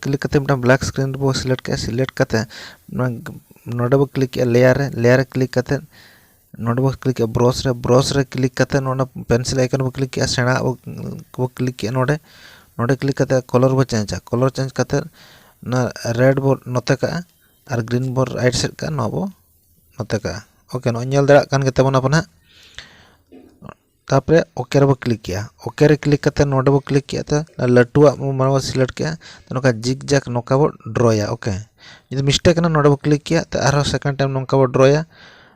Click करते मिटा black screen बो सिलेक्ट करते नोडे बो क्लिक लेयर क्लिक करते नोडे बो क्लिक ब्रश रे क्लिक करते नोडे पेंसिल आइकन बो क्लिक सेणा बो क्लिक नोडे क्लिक करते कलर बो चेंज करते ना रेड बो नोते का और ग्रीन बो राइट साइड का नो बो नोते का ओके नो नेल दड़ा कान गेते बना पना तापरे ओके रे बो क्लिक करते नोडे बो क्लिक किया तो लटुआ मानो सिलेक्ट किया तो नोका जिग जैक नोका बो ड्रॉया ओके यदि मिस्टेक ना नोडे बो क्लिक किया तो आरो सेकंड टाइम नोका बो ड्रॉया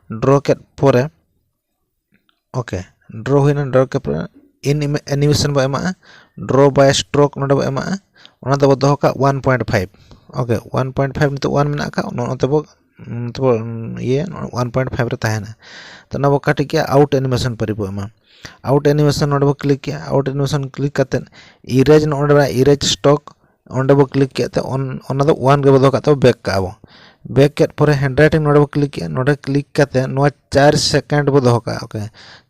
ड्रॉ के पोरे ओके ड्रॉ हुईना ड्रॉ के पोरे इन एनिमेशन बो एमा ड्रॉ बाय स्ट्रोक नोडे बो एमा ओना दो दोहो का 1.5 ओके 1.5 नितो 1 मेना का नोते बो ये 1.5 रे ताहेना तो ना बो काटी किया आउट एनिमेशन परिबो एमा आउट एनिमेशन नोडे बो क्लिक किया आउट एनिमेशन क्लिक करते इरेज नोडे इरेज स्टॉक ओंडे बो क्लिक किया तो ओना दो 1 गे बो दोहो का तो बैक का आबो बैक के पर हैंड राइटिंग नोडे बो क्लिक किया नोडे क्लिक करते नो 4 सेकंड बो दोहो का ओके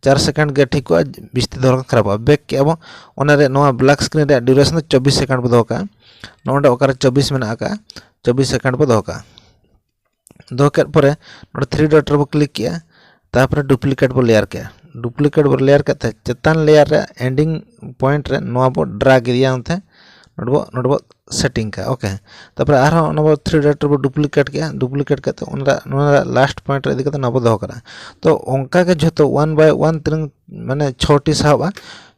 4 सेकंड गे ठीक को बिस्ती दोहो खराब बैक के आबो ओना रे नो ब्लैक स्क्रीन रे ड्यूरेशन 24 सेकंड बो दोहो का नोडे ओकर 24 मेना का 24 सेकंड बो दोहो का दोहो के पर नोडे 3 डॉट रे बो क्लिक किया तापर डुप्लीकेट बो लेयर करते चेतान लेयर रे एंडिंग पॉइंट रे नो बो ड्रैग दिया उनते नोडे बो सेटिंग का ओके तापर आरो नबो 3 डॉट बो डुप्लीकेट करते ओना लास्ट पॉइंट रे इदी करते नबो दोहो करा तो ओंका के जतो 1 बाय 1 तिरंग माने छोटी साबा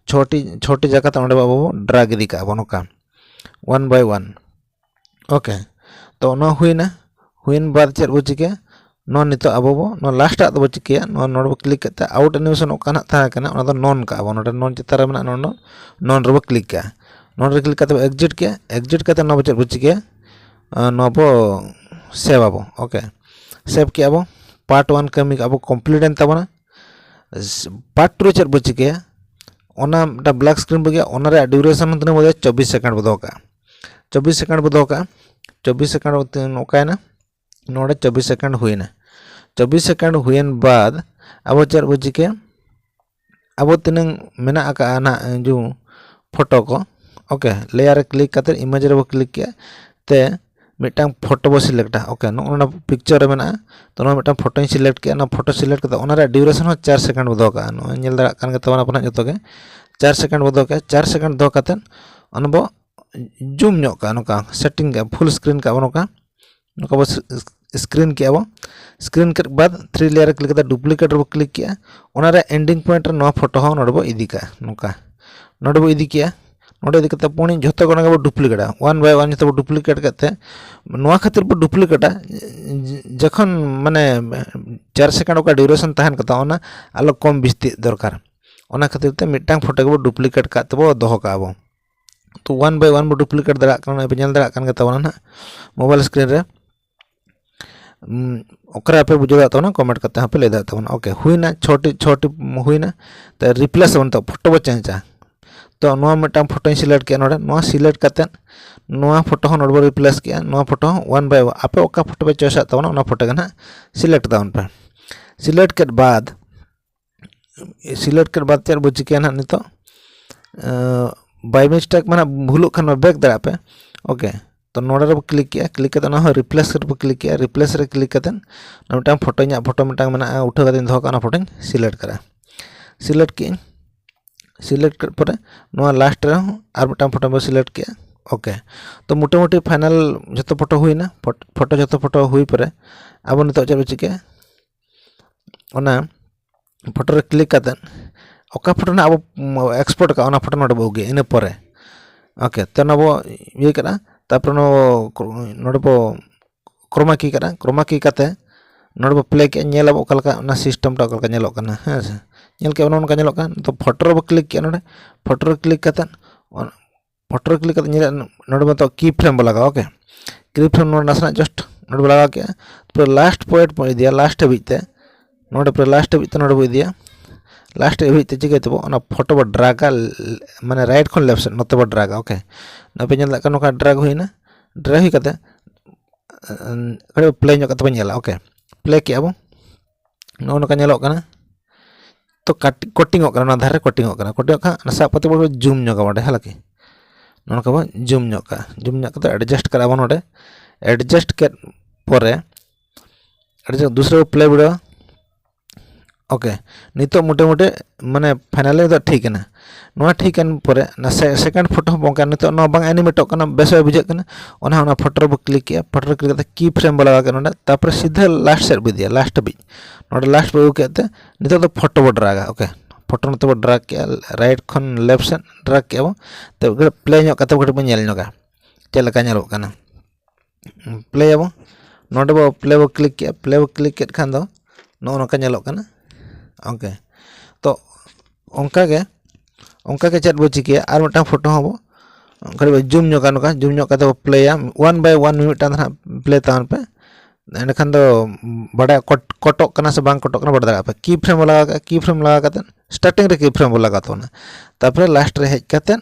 छोटी जगह ते ओंडे बाबू ड्रैग इदी का बनोका 1 बाय 1 ओके तो नो हुइन बाद चेर बो चिके नो नितो अबो बो नो लास्ट आ दो चिके नो नोड बो क्लिक करते आउट एनिमेशन ओकाना था कना ओना दो नॉन का बो नोड नॉन चितार मेना नॉन रे बो क्लिक का नोड रे क्लिक करते एग्जिट करते नो बो चिके नो बो सेव आबो ओके सेव किया बो पार्ट 1 कमी आबो कंप्लीट एन तबना पार्ट 2 चेर बो चिके ओना टा ब्लैक स्क्रीन बो गया ओना रे ड्यूरेशन तने बो 24 सेकंड बो दोका 24 सेकंड बो दोका 24 सेकंड ओकायना नोडे 24 सेकंड हुईना 24 सेकंड हुईन बाद अब चेर बो चिके अब तिनंग मेना का ना जो फोटो को ओके लेयर क्लिक करते इमेज रे बो क्लिक किया ते मिटांग फोटो बो सिलेक्टा ओके नो पिक्चर रे मेना तो नो मिटांग फोटो सिलेक्ट किया ना फोटो सिलेक्ट करते ओना रे ड्यूरेशन 4 सेकंड बो दोका नो नेल दरा कान के तबना अपना जतो के 4 सेकंड बो दोका 4 सेकंड दो करते ओन बो जूम नो का नोका सेटिंग का फुल स्क्रीन का नोका बो स्क्रीन किया वो स्क्रीन के बाद 3 लेयर क्लिक करते डुप्लीकेट रे बो क्लिक किया ओना रे एंडिंग पॉइंट रे नो फोटो हो नोडे बो इदी का नोका नोडे बो इदी किया नोडे इदी करते पुणी जतो कोना बो डुप्लीकेट 1 बाय 1 जतो बो डुप्लीकेट करते नोआ खातिर बो डुप्लीकेट जखन माने 4 सेकंड का ड्यूरेशन तहन कता ओना आलो कम बिस्ती दरकार ओना खातिर ते मिटांग फोटो को डुप्लीकेट करते बो दोहो का बो तो 1 बाय 1 बो डुप्लीकेट दरा कना पे नेल दरा कान के तबना ना मोबाइल स्क्रीन रे ओकरा पे बुझा जाता ना कमेंट करते हैं पे ले जाता हूँ ओके हुईना छोटी हुईना तो रिप्लेस बन तो फोटो बो चेंज तो नो मिटा फोटो सिलेक्ट किया नोडे नो सिलेक्ट करते नो फोटो हो नोडे रिप्लेस किया नो फोटो 1 बाय 1 आपे ओका फोटो पे चॉइस आता ना फोटो के ना सिलेक्ट दाउन पे सिलेक्ट के बाद चेर बो चिके ना नितो बाय मिस्टेक माने भूलुक खान बैक दरा पे ओके तो नोडे रे क्लिक करते ना रिप्लेस रे क्लिक किया रिप्लेस रे क्लिक करते मिटा फोटो मिटा मेना उठा करते दोहो का फोटो सिलेक्ट करा सिलेक्ट कर पर नो लास्ट रे और मिटा फोटो बो सिलेक्ट किया ओके तो मोटामुटी फाइनल जतो फोटो हुईना फोटो जतो फोटो हुई पर अब नितो चेर चिके ओना फोटो रे क्लिक करते ओका फोटो ना अब एक्सपोर्ट का ओना फोटो नोडे बो गे इन पर ओके तो ना बो ये करा तापर नोडे बो क्रोमा की करते नोडे बो प्ले के नेल अब ओकलका ना सिस्टम टा ओकलका नेलो कना है नेल के ओनका नेलो कन तो फोटो रे क्लिक किया नोडे फोटो रे क्लिक करते नेल नोडे बो तो की फ्रेम बो लगा ओके की फ्रेम नोडे नसना जस्ट नोडे बो लगा के पूरा लास्ट पॉइंट पर दिया लास्ट बीते नोडे पूरा लास्ट बीते नोडे बो दिया लास्ट बीते चिके तबो ओना फोटो बो ड्रैगा माने राइट खन लेफ्ट साइड नते बो ड्रैगा ओके ना पे नेल का नोका ड्रैग हुईना ड्रैग हुई करते कड़े प्ले ᱧᱚᱜ कते नेला ओके प्ले किया बो नो नोका नेलो कना तो कटिंग ना धारे कटिंग खा सब पते बो जूम ᱧᱚᱜ बडे हला के नोनका बो जूम ᱧᱚᱜ ᱠᱟᱛᱮ एडजस्ट करा बो नोडे एडजस्ट के परे दूसरे प्ले वीडियो ओके नितो मोटे मोटे माने फाइनली तो ठीक है ना ठीक है परे ना सेकंड फोटो बंका नितो ना बांग एनिमेट कना बेस बुझे कना ओना फोटो रे क्लिक किया फोटो क्लिक करते की फ्रेम लगा के नोडे तापर सीधे लास्ट सेट बिदिया लास्ट बि नोडे लास्ट बे केते नितो तो फोटो बो ड्रैग ओके फोटो नतो बो ड्रैग के राइट खन लेफ्ट सेट ड्रैग के तो प्ले ᱧᱚᱜ कते बो नेल ᱧᱚᱜᱟ चेक लका ᱧᱮᱞᱚᱜ कना प्ले अब नोडे बो प्ले बो क्लिक के खान दो नोका ᱧᱮᱞᱚᱜ कना ओके तो onka ke chat bo चिकिया और मिटा फोटो हबो कड़ी जूम ᱧᱚᱜᱟ नोका जूम ᱧᱚᱜ कते प्लेया 1 by 1 मिटा था प्ले तान पे एंड खान दो बड़ा कटक कना से बांग कटक कना बड़ा दागा पे की फ्रेम लगा कते स्टार्टिंग रे की फ्रेम लगा तो ना तापर लास्ट रे हेज कते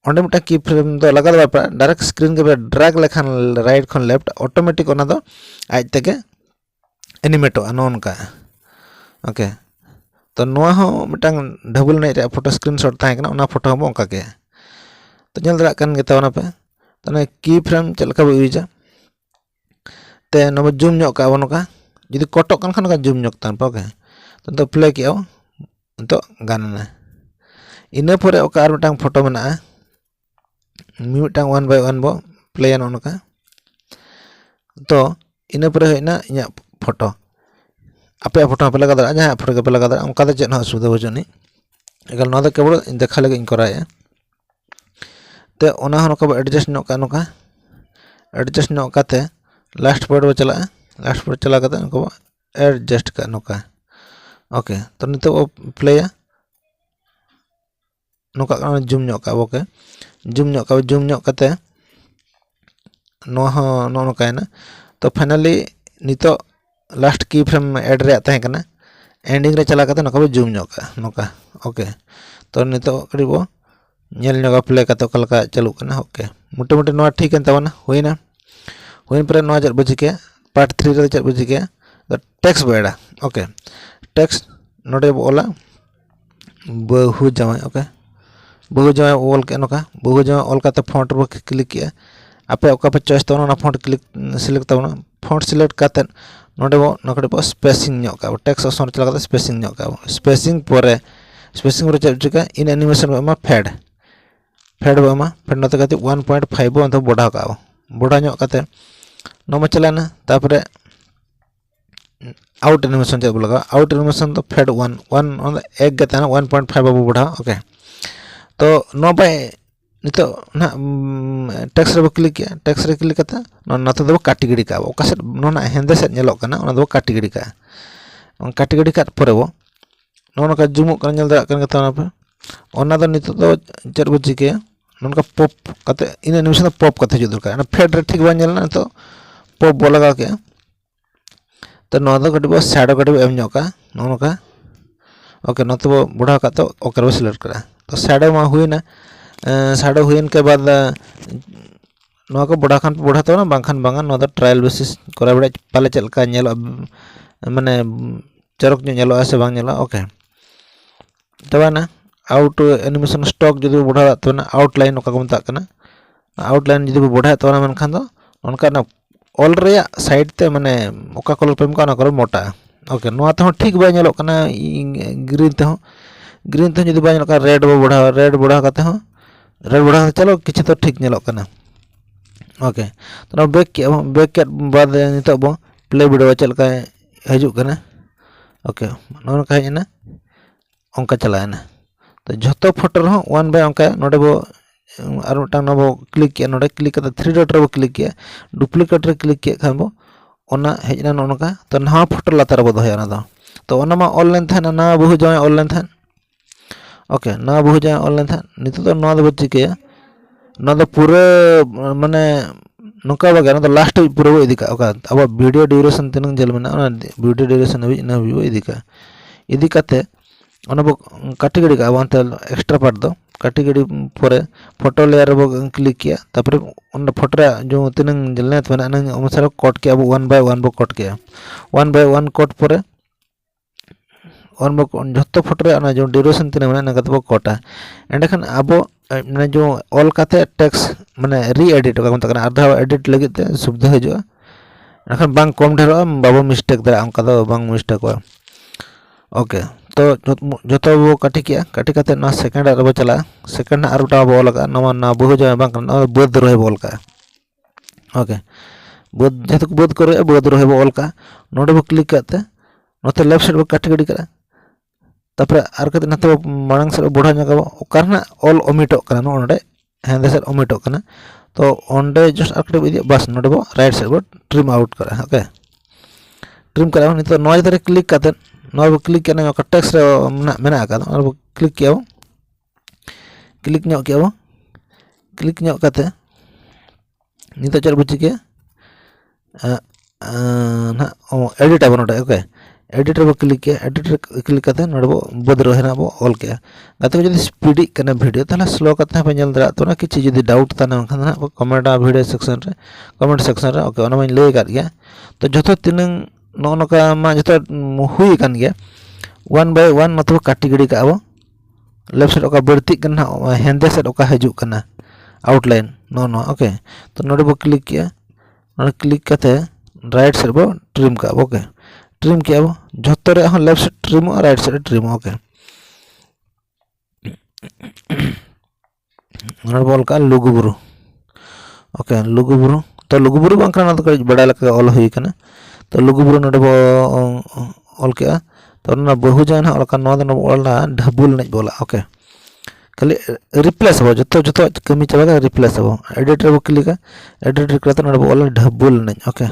ओंडे मिटा की फ्रेम दो लगा दो डायरेक्ट स्क्रीन के ड्रैग लेखान राइट खन लेफ्ट ऑटोमेटिक ओना दो आज तके एनिमेटो अनोनका ओके तो नोआ हो मिटांग डबल ने रे फोटो स्क्रीनशॉट ताहे कना ओना फोटो हम ओंका के तो नेल दरा कन गेता ओना पे तो ने की फ्रेम चलका बो यूजा ते नो जूम ᱧᱚᱜ का ओनका जदि कटक कन खान का जूम ᱧᱚᱜ तान ओके तो प्ले किया तो गानना इने परे ओका आर मिटांग फोटो मेना मिटांग 1 by 1 बो प्ले न ओनका तो इने परे होइना इया फोटो आपे फोटो पे लगा दरा जहां फोटो पे लगा दरा उनका दे चेन असुविधा बजुनी एगल न दे केवल देखा लगे इन कराया ते ओना हन को एडजस्ट नो का एडजस्ट नो काते लास्ट पर चला कते को एडजस्ट का नोका ओके तो नितो प्लेया नोका जूम नो का ओके जूम नो काते नो नोका ना तो फाइनली नितो लास्ट की फ्रेम एड रे ताहे कना एंडिंग रे चला कते नोका जूम नोका ओके तो नितो करीबो नेल ᱧᱚᱜᱟ प्ले कते कलका चालू कना ओके मोटे मोटे नो ठीक है तबना होइना होइन पर नो चट बजी के पार्ट 3 रे चट बजी के तो टेक्स्ट बेड़ा ओके टेक्स्ट नोडे बोला बहु जाय ओके बहु जाय ऑल के नोका बहु जाय ऑल काते फॉन्ट रो क्लिक किया आपे ओका पे चॉइस तो ना फॉन्ट क्लिक सिलेक्ट तबना फॉन्ट सिलेक्ट काते नोडे बो नोकड़े बो स्पेसिंग ᱧᱚᱜ का टेक्स्ट ऑप्शन चला काते स्पेसिंग ᱧᱚᱜ का स्पेसिंग रे चट चिका इन एनिमेशन में फेड बमा फेड नते काते 1.5 बो अंत बढ़ा का बढ़ा ᱧᱚᱜ काते नो चलाना तापरे आउट एनिमेशन चल लगा आउट एनिमेशन तो फेड 1 एक गता 1.5 बो बढ़ा ओके तो नो बाय नितो ना टेक्स्ट रे क्लिक किया टेक्स्ट रे क्लिक करता नते दो कैटेगरी का ओका से नो ना हेंदे से नेलो कना ओना दो कैटेगरी का परे वो नो का जूम कर नेल दरा कन गता ना पे ओना दो नितो दो चर बो चिके नोनका पॉप कते इन एनिमेशन पॉप कते जो दरकार ना फेड रे ठीक बा नेलना तो पॉप बो लगा के तो नो दो कटिबो शैडो कटिबो एम ᱧᱚᱜᱟ नोनका ओके नते बो बुढ़ा का तो ओकर बो सिलेक्ट करा तो शैडो मा हुईना शैडो हुईन के बाद नो को बुढ़ा खान बुढ़ा तो ना बांखान बांगा नो दो ट्रायल बेसिस करा बड़े पाले चलका नेलो माने चरक नेलो ऐसे बांग नेलो ओके तबा ना आउट एनिमेशन स्टॉक जदि बुढ़ा तो ना आउटलाइन ओका को मता कना आउटलाइन जदि बुढ़ा तो ना मन खान दो उनका ना ऑल रे साइड ते माने ओका कलर पेम का ना कलर मोटा ओके नो तो ठीक बा नेलो कना ग्रीन ते जदि बा नेलो का रेड बुढ़ा काते हो रेड बुढ़ा चलो किछि तो ठीक नेलो कना ओके तो बैक के बाद नितो बो प्ले वीडियो चलका हजू कना ओके नो का हेना ओंका चलाना तो जतो फोटो रहो 1 बाय ओंका नोडे बो और मिटा नबो क्लिक किया नोडे क्लिक करते 3 डॉट रे क्लिक किया डुप्लीकेट रे क्लिक किया खाबो ओना हेजना नोनका तो नहा फोटो लातार बो दोया ना तो ओना मा ऑनलाइन था ना बहु जाय ऑनलाइन था ओके ना बहु जाय ऑनलाइन था नितो तो ना दो चिकेया ना तो पूरे माने नोका बगा ना तो लास्ट पूरे इदी का ओका अब वीडियो ड्यूरेशन तिनंग जल में ना वीडियो ड्यूरेशन भी ना भी इदी का इदी काते ओना बो कैटेगरी का वांत एक्स्ट्रा पार्ट दो कैटेगरी परे फोटो लेयर बो क्लिक किया तापर उन फोटो रे जो तिनंग जलने तो ना अनुसार कट के अब 1 by 1 बो कट किया 1 by 1 कट परे और बो जत्तो फोटो रे ना जो ड्यूरेशन तिना ना कत बो कटा एंड खान अब मैंने जो ऑल काते टेक्स्ट माने री एडिट का मतलब आधा एडिट लगे ते सुविधा हजूआ एखन बांग कम ढेर बाबो मिस्टेक दाड़ा अंका दो बांग मिस्टेक ओके तो जो वो काटी किया काटी काते ना सेकंड रे चला सेकंड आर उटा बो लगा नवा ना बहु जो बांग बद रहे बोल का ओके बद जेतो बद करे बद रहे बोल का नोडे बो क्लिक करते नोते लेफ्ट साइड बो काटी गडी करा तापर आर कते नते मांग से बुढ़ा जगह ओकारना ऑल ओमिटो कना नोडे हेंदे से ओमिटो कना तो ओंडे जस्ट आर कटे इदी बस नोडे बो राइट साइड बो ट्रिम आउट करा ओके ट्रिम करा नितो नोय दरे क्लिक करते नोय बो क्लिक करना का टेक्स्ट रे मेना का और बो क्लिक किया क्लिक नो किया क्लिक नो करते नितो चल बुझी के ना एडिट आबो नोडे ओके एडिटर बो क्लिक किया एडिटर क्लिक करते नोडे बो बद रहे बो ऑल किया गाते को जदी स्पीडी कने वीडियो तला स्लो करते पे नेल दरा तो ना किछि जदी डाउट ताना खान ना कमेंट वीडियो सेक्शन रे ओके ओना मैं लay कर गया तो जतो तिनंग नो नका मा जतो हुई कान गया 1 बाय 1 नतो काटी गडी का आबो लेफ्ट साइड ओका बढ़ती कना हेंदे साइड ओका हजू कना आउटलाइन नो ओके तो नोडे बो क्लिक किया नोडे क्लिक करते राइट साइड बो ट्रिम का ओके ट्रिम किया वो झोत्तर रे लेफ्ट साइड ट्रिम और राइट साइड ट्रिम ओके नोडे बोल का लुगुबुरु ओके लुगुबुरु तो लुगुबुरु बांकरा ना तो कई बड़ा लगा ऑल हुई कना तो लुगुबुरु नोडे बो ऑल किया तो ना बहु जान ऑल का नो दन ऑलना ढबुल नहीं बोला ओके खाली रिप्लेस हो जो कमी चाबा रिप्लेस हो एडिटर बो क्लिक एडिटर करते नोडे बो ऑल ढबुल नहीं ओके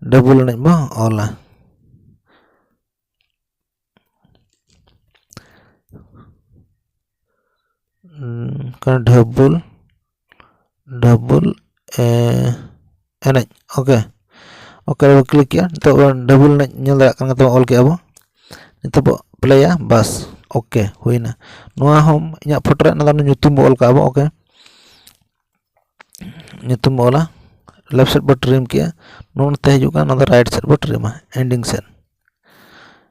डबल नहीं बा ऑला kan double एन ओके ओके क्लिक किया तो डबल नेल दाड़ा kan ऑल के अब नितो प्लेया बस ओके हुईना नोआ हम इया फोटो रे ना nyutum ऑल का अब okay nyutum Ola left side पर ट्रिम किया नोन ते हजूगा ना राइट साइड पर trim ending Sen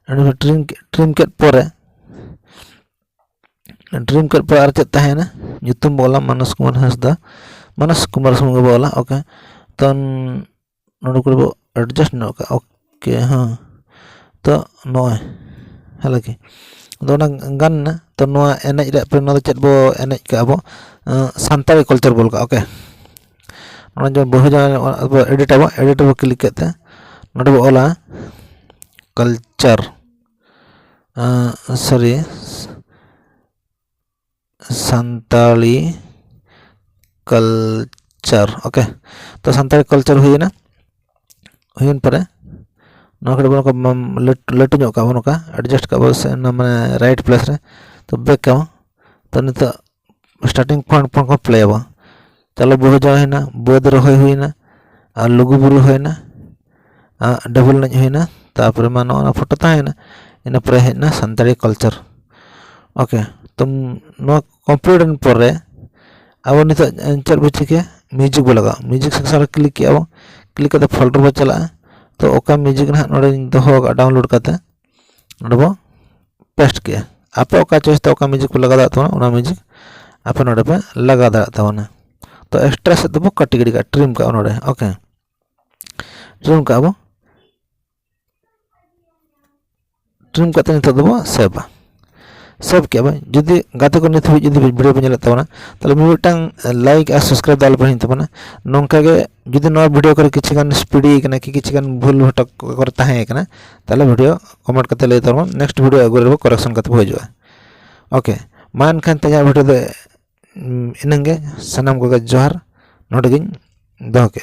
and trim के परे ट्रिम के पर आर चेत ताहेना nyutum बोला मानस कुमार सुंग बोला ओके तो नोड को एडजस्ट नो का ओके हां तो नोय हला की तो ना गान ना तो नोआ एनज रे पे नो चेत बो एनज का बो सांताली कल्चर बोल का ओके जो बहु एडिटर बो क्लिक करते नोडे बो ओला culture sorry Santali culture okay तो सांताली कल्चर हुईना हुईन परे नोकड़े बो लटू नो का बनो का एडजस्ट का बस ना माने राइट प्लेस रे तो बैक का तो नितो स्टार्टिंग पॉइंट को प्ले बा चलो बहु जा है बद रही हुईना और लुगुबुरु हुईना डबल नज हुईना तापर मा ना फोटो ताहेना इन पर हेना सांताली कल्चर ओके तुम नो कंप्लीट पर अब नित चल बुझी के म्यूजिक बो लगा म्यूजिक सेक्शन क्लिक किया वो क्लिक करते फोल्डर बो चला तो ओका म्यूजिक ना नोडे दोहो डाउनलोड करते नोडे बो पेस्ट किया आपे ओका चॉइस तो ओका म्यूजिक को लगा दाता ओना म्यूजिक आपे नोडे पे लगा दाता ना तो एक्स्ट्रा से दबो कैटेगरी का ट्रिम का नोडे ओके ट्रिम का अब ट्रिम करते नित दबो सेव किया भाई जुदी गाते को नित जुदी वीडियो पे नेलत तबना तले मिटांग लाइक और सब्सक्राइब दाल पर तबना नोंका के जुदी नो वीडियो करे किछि गान स्पीडी कना कि किछि गान भूल भटक कर ताहे कना तले वीडियो कमेंट करते ले तबो नेक्स्ट वीडियो अगुरे करेक्शन करते होजुआ ओके मान खान तया वीडियो दे इनंगे सनम को जोहार नोडगिन दोके।